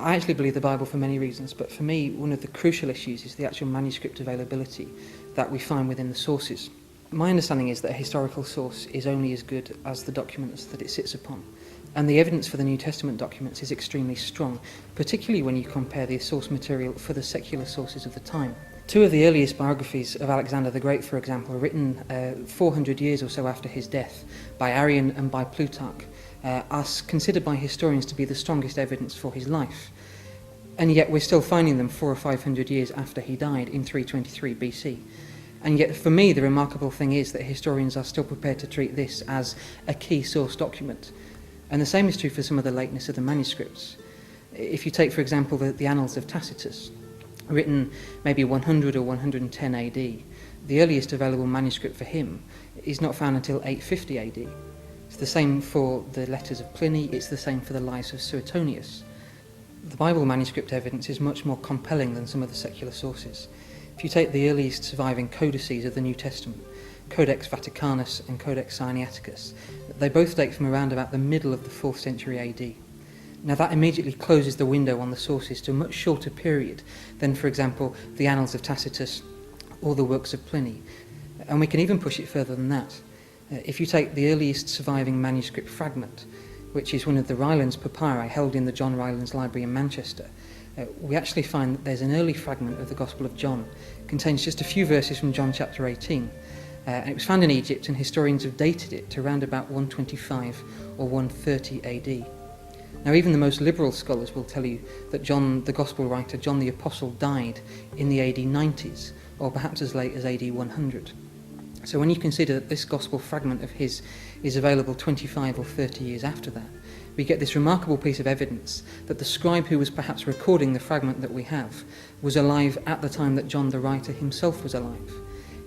I actually believe the Bible for many reasons, but for me, one of the crucial issues is the actual manuscript availability that we find within the sources. My understanding is that a historical source is only as good as the documents that it sits upon. And the evidence for the New Testament documents is extremely strong, particularly when you compare the source material for the secular sources of the time. Two of the earliest biographies of Alexander the Great, for example, written 400 years or so after his death by Arrian and by Plutarch, are considered by historians to be the strongest evidence for his life. And yet we're still finding them 400 or 500 years after he died in 323 BC. And yet for me the remarkable thing is that historians are still prepared to treat this as a key source document. And the same is true for some of the lateness of the manuscripts. If you take, for example, the Annals of Tacitus, written maybe 100 or 110 AD, the earliest available manuscript for him is not found until 850 AD. It's the same for the letters of Pliny, it's the same for the Lives of Suetonius. The Bible manuscript evidence is much more compelling than some of the secular sources. If you take the earliest surviving codices of the New Testament, Codex Vaticanus and Codex Sinaiticus, they both date from around about the middle of the 4th century AD. Now that immediately closes the window on the sources to a much shorter period than, for example, the Annals of Tacitus or the works of Pliny. And we can even push it further than that. If you take the earliest surviving manuscript fragment, which is one of the Rylands papyri held in the John Rylands Library in Manchester, we actually find that there's an early fragment of the Gospel of John. It contains just a few verses from John chapter 18. And it was found in Egypt, and historians have dated it to around about 125 or 130 AD. Now even the most liberal scholars will tell you that John, the Gospel writer, John the Apostle, died in the AD 90s, or perhaps as late as AD 100. So when you consider that this Gospel fragment of his is available 25 or 30 years after that, we get this remarkable piece of evidence that the scribe who was perhaps recording the fragment that we have was alive at the time that John the writer himself was alive.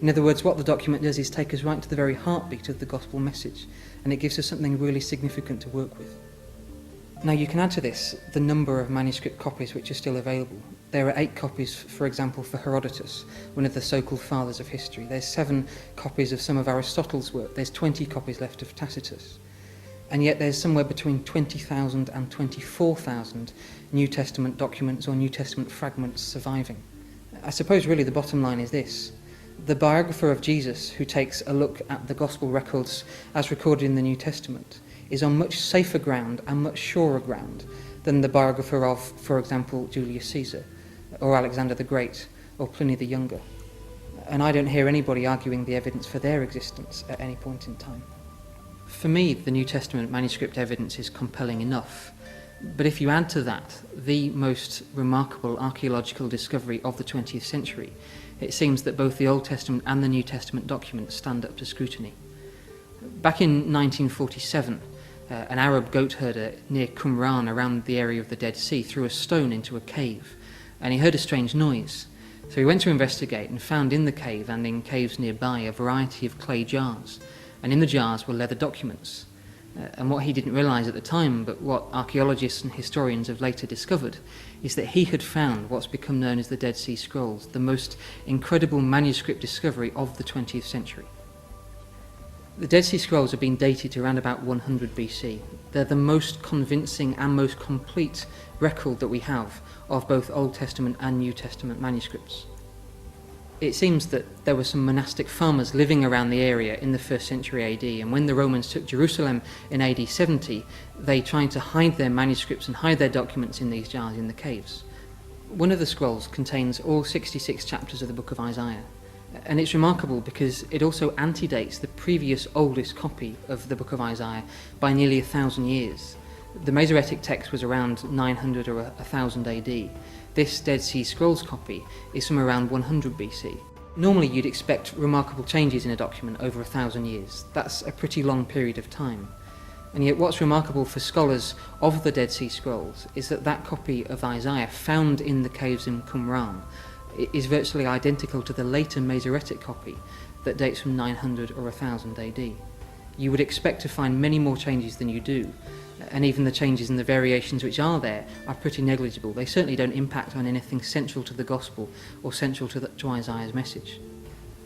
In other words, what the document does is take us right to the very heartbeat of the Gospel message, and it gives us something really significant to work with. Now you can add to this the number of manuscript copies which are still available. There are 8 copies, for example, for Herodotus, one of the so-called fathers of history. There's 7 copies of some of Aristotle's work. There's 20 copies left of Tacitus. And yet there's somewhere between 20,000 and 24,000 New Testament documents or New Testament fragments surviving. I suppose really the bottom line is this. The biographer of Jesus, who takes a look at the Gospel records as recorded in the New Testament, is on much safer ground and much surer ground than the biographer of, for example, Julius Caesar, or Alexander the Great, or Pliny the Younger. And I don't hear anybody arguing the evidence for their existence at any point in time. For me, the New Testament manuscript evidence is compelling enough, but if you add to that the most remarkable archaeological discovery of the 20th century, it seems that both the Old Testament and the New Testament documents stand up to scrutiny. Back in 1947, an Arab goat herder near Qumran, around the area of the Dead Sea, threw a stone into a cave, and he heard a strange noise. So he went to investigate and found in the cave and in caves nearby a variety of clay jars, and in the jars were leather documents. And what he didn't realise at the time, but what archaeologists and historians have later discovered, is that he had found what's become known as the Dead Sea Scrolls, the most incredible manuscript discovery of the 20th century. The Dead Sea Scrolls have been dated to around about 100 BC. They're the most convincing and most complete record that we have of both Old Testament and New Testament manuscripts. It seems that there were some monastic farmers living around the area in the 1st century AD, and when the Romans took Jerusalem in AD 70, they tried to hide their manuscripts and hide their documents in these jars in the caves. One of the scrolls contains all 66 chapters of the book of Isaiah. And it's remarkable because it also antedates the previous oldest copy of the book of Isaiah by nearly 1,000 years. The Masoretic text was around 900 or 1,000 AD. This Dead Sea Scrolls copy is from around 100 BC. Normally you'd expect remarkable changes in a document over 1,000 years. That's a pretty long period of time. And yet what's remarkable for scholars of the Dead Sea Scrolls is that that copy of Isaiah found in the caves in Qumran is virtually identical to the later Masoretic copy that dates from 900 or 1000 AD. You would expect to find many more changes than you do, and even the changes and the variations which are there are pretty negligible. They certainly don't impact on anything central to the Gospel or central to Isaiah's message.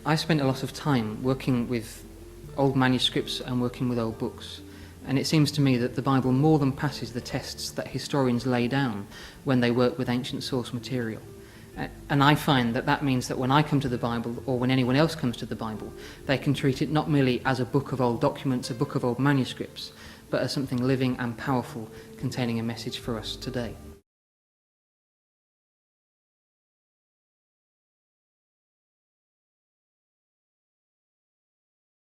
I spent a lot of time working with old manuscripts and working with old books, And it seems to me that the Bible more than passes the tests that historians lay down when they work with ancient source material. And I find that that means that when I come to the Bible, or when anyone else comes to the Bible, they can treat it not merely as a book of old documents, a book of old manuscripts, but as something living and powerful, containing a message for us today.